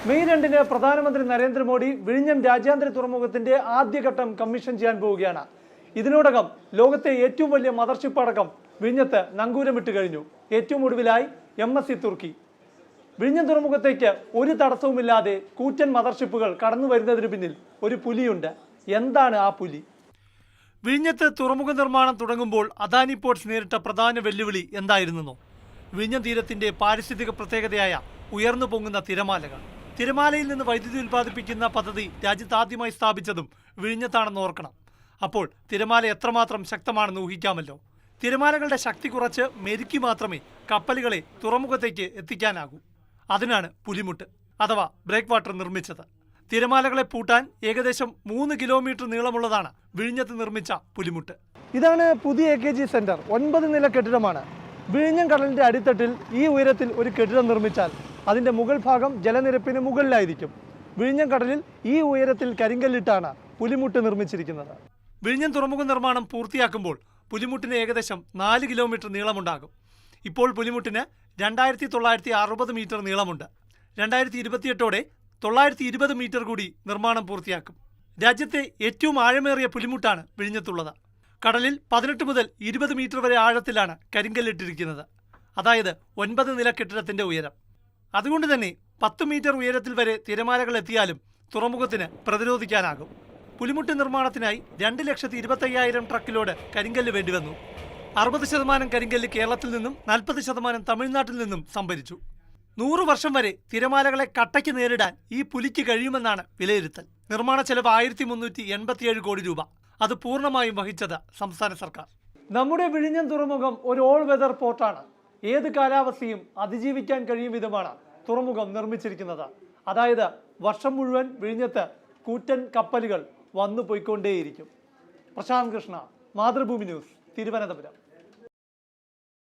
May 2-ന് പ്രധാനമന്ത്രി നരേന്ദ്രമോദി വിഴിഞ്ഞം രാജ്യാന്തര തുറമുഖത്തിന്റെ ആദ്യഘട്ടം കമ്മീഷൻ ചെയ്യാൻ പോവുകയാണ്. ഇതിനോടകം ലോകത്തെ ഏറ്റവും വലിയ മദർഷിപ്പ് അടക്കം വിഴിഞ്ഞത്ത് നങ്കൂരമിട്ട് കഴിഞ്ഞു. ഏറ്റവും ഒടുവിലായി MSC തുർക്കി. വിഴിഞ്ഞം തുറമുഖത്തേക്ക് ഒരു തടസ്സവുമില്ലാതെ കൂറ്റൻ മദർഷിപ്പുകൾ കടന്നു വരുന്നതിന് പിന്നിൽ ഒരു പുലിയുണ്ട്. എന്താണ് ആ പുലി? വിഴിഞ്ഞത്ത് തുറമുഖ നിർമ്മാണം തുടങ്ങുമ്പോൾ അദാനി പോർട്സ് നേരിട്ട പ്രധാന വെല്ലുവിളി എന്തായിരുന്നോ? വിഴിഞ്ഞം തീരത്തിന്റെ പാരിസ്ഥിതിക പ്രത്യേകതയായ ഉയർന്നു പൊങ്ങുന്ന തിരമാലകൾ. തിരമാലയിൽ നിന്ന് വൈദ്യുതി ഉൽപ്പാദിപ്പിക്കുന്ന പദ്ധതി രാജ്യത്ത് ആദ്യമായി സ്ഥാപിച്ചതും വിഴിഞ്ഞത്താണെന്ന് ഓർക്കണം. അപ്പോൾ തിരമാല എത്രമാത്രം ശക്തമാണെന്ന് ഊഹിക്കാമല്ലോ. തിരമാലകളുടെ ശക്തി കുറച്ച് മെരുക്കി മാത്രമേ കപ്പലുകളെ തുറമുഖത്തേക്ക് എത്തിക്കാനാകൂ. അതിനാണ് പുലിമുട്ട് അഥവാ ബ്രേക്ക് വാട്ടർ നിർമ്മിച്ചത്. തിരമാലകളെ പൂട്ടാൻ ഏകദേശം 3 കിലോമീറ്റർ നീളമുള്ളതാണ് വിഴിഞ്ഞത്ത് നിർമ്മിച്ച പുലിമുട്ട്. ഇതാണ് പുതിയ AKG സെന്റർ. 9 നില കെട്ടിടമാണ്. വിഴിഞ്ഞം കടലിന്റെ അടിത്തട്ടിൽ ഈ ഉയരത്തിൽ ഒരു കെട്ടിടം നിർമ്മിച്ചാൽ അതിന്റെ മുകൾ ഭാഗം ജലനിരപ്പിന് മുകളിലായിരിക്കും. വിഴിഞ്ഞം കടലിൽ ഈ ഉയരത്തിൽ കരിങ്കല്ലിട്ടാണ് പുലിമുട്ട് നിർമ്മിച്ചിരിക്കുന്നത്. വിഴിഞ്ഞം തുറമുഖ നിർമ്മാണം പൂർത്തിയാക്കുമ്പോൾ പുലിമുട്ടിന് ഏകദേശം 4 കിലോമീറ്റർ നീളമുണ്ടാകും. ഇപ്പോൾ പുലിമുട്ടിന് 2960 മീറ്റർ നീളമുണ്ട്. 2028ഓടെ 920 മീറ്റർ കൂടി നിർമ്മാണം പൂർത്തിയാക്കും. രാജ്യത്തെ ഏറ്റവും ആഴമേറിയ പുലിമുട്ടാണ് വിഴിഞ്ഞത്തുള്ളത്. കടലിൽ 18 മുതൽ 20 മീറ്റർ വരെ ആഴത്തിലാണ് കരിങ്കല്ലിട്ടിരിക്കുന്നത്. അതായത് 9 നില കെട്ടിടത്തിന്റെ ഉയരം. അതുകൊണ്ട് തന്നെ 10 മീറ്റർ ഉയരത്തിൽ വരെ തിരമാലകൾ എത്തിയാലും തുറമുഖത്തിന് പ്രതിരോധിക്കാനാകും. പുലിമുട്ട് നിർമ്മാണത്തിനായി 2,25,000 ട്രക്കിലോട് കരിങ്കല്ല് വേണ്ടിവന്നു. 60% കരിങ്കല്ല് കേരളത്തിൽ നിന്നും 40% തമിഴ്നാട്ടിൽ നിന്നും സംഭരിച്ചു. 100 വർഷം വരെ തിരമാലകളെ കട്ടയ്ക്ക് നേരിടാൻ ഈ പുലിക്ക് കഴിയുമെന്നാണ് വിലയിരുത്തൽ. നിർമ്മാണ ചെലവ് 1387 കോടി രൂപ. അത് പൂർണ്ണമായും വഹിച്ചത് സംസ്ഥാന സർക്കാർ. നമ്മുടെ വിഴിഞ്ഞം തുറമുഖം ഒരു ഓൾ വെതർ പോർട്ടാണ്. ഏത് കാലാവസ്ഥയും അതിജീവിക്കാൻ കഴിയും വിധമാണ് തുറമുഖം നിർമ്മിച്ചിരിക്കുന്നത്. അതായത് വർഷം മുഴുവൻ വിഴിഞ്ഞത്ത് കൂറ്റൻ കപ്പലുകൾ വന്നു പോയിക്കൊണ്ടേയിരിക്കും. പ്രശാന്ത് കൃഷ്ണ, മാതൃഭൂമി ന്യൂസ്, തിരുവനന്തപുരം.